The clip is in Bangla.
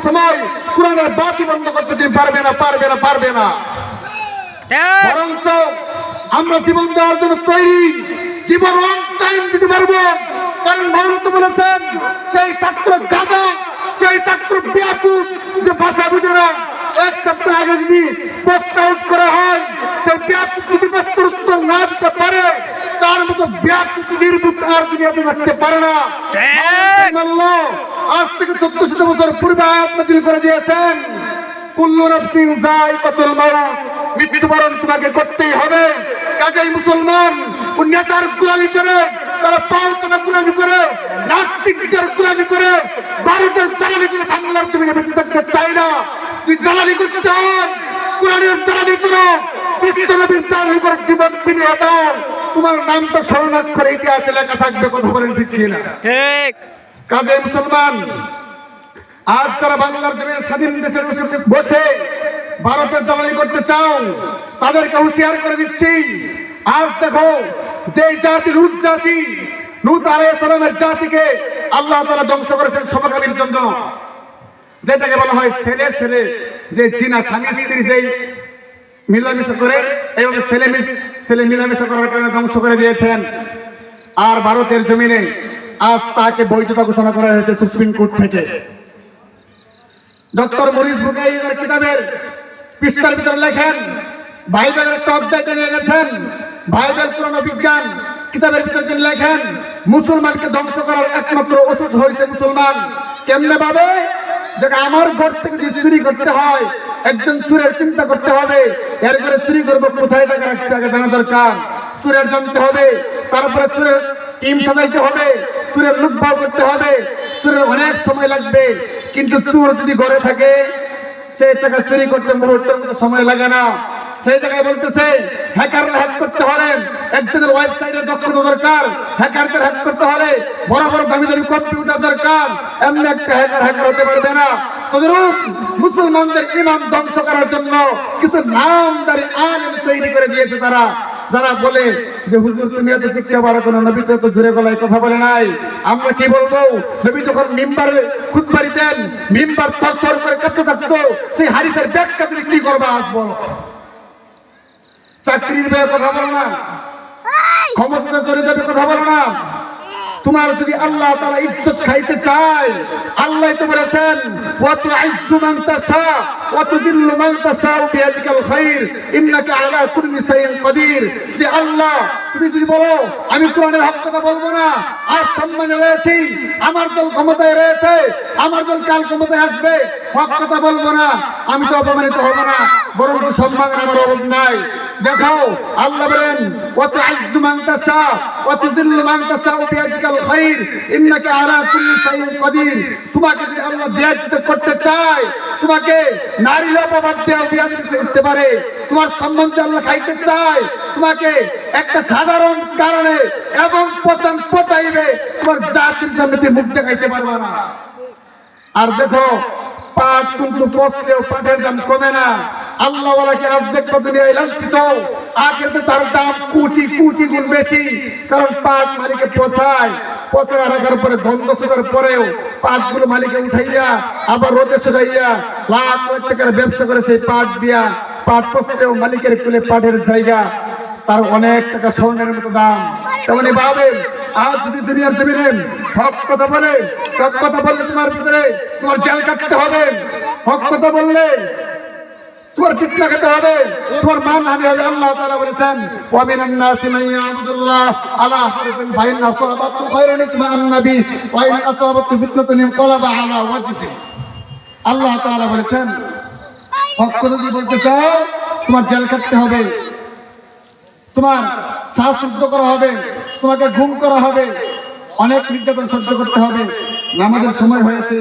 সময় কোরআনের বাতি বন্ধ করতে তুমি পারবে না, পারবে না, পারবে না। বরঞ্চ আমরা জীবন দেওয়ার জন্য তৈরি, জীবন অন টাইম দিতে পারবো। কারণ ভারত বলেছেন, সেই ছাত্র গাদা, সেই ছাত্র ব্যাকুপ যে ভাষা বুঝে না, এক সপ্তাহ আগে যদি পোস্ট আউট করা হয়, সেই ব্যাকুপ যদি প্রশ্নের উত্তর না দিতে পারে, তার মতো ব্যাকুপ নির্বুত আর দুনিয়াতে থাকতে পারে না। আজ থেকে 1400 বছর পূর্বে আয়াত নাযিল করে দিয়েছেন, কুল্লু নাফসিন যায়িকাতুল মাউত, মৃত্যুবরণ তোমাকে করতেই হবে। কাজেই মুসলমান নেতার গোলামি করে, তারা পাল্টা গোলামি করে, নাস্তিকদের গোলামি করে, ভারতের দালালি করে বাংলার জমিনে বেঁচে থাকতে চাই না। তুই দালালি করতে হয়, কোরআনের দালালি করো, বিশ্বনবীর দালালি করে জীবন বিলিয়ে দাও, তোমার নামটা স্বর্ণাক্ষরে ইতিহাসে লেখা থাকবে। কথা বলেন ঠিক কিনা? ঠিক। কাজেই মুসলমান, আজ যারা বাংলার জমিনে স্বাধীন দেশের বসে ভারতের দালালি করতে চাও, তাদেরকে হুঁশিয়ার করে দিচ্ছি। আজ দেখো, যে জাতি লুত জাতি, লুত আলাইহিস সালামের জাতিকে আল্লাহ তাআলা ধ্বংস করেছেন সমকামীর জন্য, যেটাকে বলা হয় ছেলে ছেলে, যে জিনা স্বামী স্ত্রী যেই মিলামিশা করে, এইভাবে ছেলে মিলামিশা করার কারণে ধ্বংস করে দিয়েছেন। আর ভারতের জমিনে আজ তাকে বৈধতা ঘোষণা করা হয়েছে সুপ্রিম কোর্ট থেকে। ডক্টর মরিস বুকাইয়ের কিতাবের পৃষ্ঠার ভিতরে লেখেন, বাইবেলের একটা অধ্যায় টেনে এনেছেন, বাইবেল পুরানো বিজ্ঞান কিতাবের ভিতরে তিনি লেখেন, মুসলমানকে ধ্বংস করার একমাত্র ওষুধ হয়েছে মুসলমান। কেমনে ভাবে? যে আমার ঘর থেকে যদি চুরি করতে হয়, একজন চুরের চিন্তা করতে হবে, এর ঘরে চুরি করবো, কোথায় টাকা রাখছে আগে জানা দরকার, চুরের জানতে হবে, তারপরে চুরের টিম সাজাইতে হবে, চুরের লুকভাও করতে হবে, চুরের অনেক সময় লাগবে। কিন্তু চোর যদি ঘরে থাকে, সেই টাকা চুরি করতে মুহূর্তের মতো সময় লাগে না। সেই জায়গায় বলতেছে, হ্যাকাররা হ্যাক করতে হলে একজনের ওয়েবসাইটের দক্ষতা দরকার, হ্যাকারদের হ্যাক করতে হলে বড় বড় দামি দামি কম্পিউটার দরকার। এমনি একটা হ্যাকার হতে পারবে না। তদরূপ মুসলমানদের ইমান ধ্বংস করার জন্য কিছু নামদারি আলেম তৈরি করে দিয়েছে তারা, যারা বলে যে হুজুর তুমি এত শিক্ষা পারো কেন, নবী তো এত জোরে গলায় কথা বলে নাই। আমরা কি বলবো? নবী যখন মিম্বারে খুতবা দিতেন, মিম্বার থরথর করে কাঁপতে থাকতো, সেই হাদিসের ব্যাখ্যা তুমি কি করবা আজ বলো? চাকরির ব্যাপারে কথা বলো না, ক্ষমতা চলে যাবে কথা বলো না। তোমার যদি আল্লাহ তাআলা ইজ্জত খাইতে চায়, আল্লাহ তো বলেছেন, ওয়া তু'ইজ্জু মান তাশা ওয়া তুযিল্লু মান তাশা বিয়াদিকাল খায়র ইন্নাকা আলা কুল্লি শাইইন কাদির। যে আল্লাহ, তুমি যদি বলো আমি কোরআনের হক কথা বলবো না, আর সম্মানে রয়েছি, আমার দল ক্ষমতায় রয়েছে, আমার দল কাল ক্ষমতায় আসবে, হক কথা বলবো না, আমি তো অপমানিত হব না, বরং সম্মানের আমার অভাব নাই। দেখাও, আল্লাহ বলেন, ওয়া তু'ইজ্জু মান তাশা ওয়া তুযিল্লু মান তাশা বিয়াদিকাল খায়র ইন্নাকা আলা কুল্লি শাইইন কাদির। তোমাকে যদি আল্লাহ বিয়াদত করতে চায়, তোমাকে নারীর অপবাদ দেওয়া বিয়াদত করতে পারে। তোমার সম্মানকে আল্লাহ খাইতে চায়, তোমাকে একটা সাধারণ কারণে এবং পচাইবে, তোমার জাতির সামনে মুখ দেখাইতে পারবে না। আর দেখো, পাট কিন্তু পচলেও পাটের দাম কমে না। আল্লাহ ওয়ালাকে আজ দেখবো দুনিয়ায় লাঞ্ছিত, আগের তার দাম কোটি কোটি গুণ বেশি। কারণ পাট মালিকে পচায় রাখার পরে গন্ধ শুকার পরেও পাটগুলো মালিকে উঠাইয়া আবার রোদে শুকাইয়া লাখ লাখ টাকার ব্যবসা করে সেই পাট দিয়া, পাট পচলেও মালিকের কুলে পাটের জায়গা, তার অনেক টাকা স্বর্ণের মতো দাম। তেমনি ভাবেন, আজ যদি দুনিয়ার জমিনে হক কথা বলে, হক কথা বললে তোমার ভিতরে তোমার জেল কাটতে হবে, হক কথা বললে তোমার পিঠা খেতে হবে, তোমার মান হানি হবে। আল্লাহ তাআলা বলেছেন, ওয়া মিনান নাসি মান ইয়াবুদুল্লাহ আলা হারফিন ফাইন আসাবাতু খায়রুন ইতমাআন নবী ওয়া ইন আসাবাতু ফিতনাতুন ইনকালাবা আলা ওয়াজহি। আল্লাহ তাআলা বলেছেন, হক কথা যদি বলতে চাও, তোমার জেল কাটতে হবে, তোমার শ্বাসরুদ্ধ করা হবে, তোমাকে ঘুম করা হবে, অনেক নির্যাতন সহ্য করতে হবে। নামাজের সময় হয়েছে।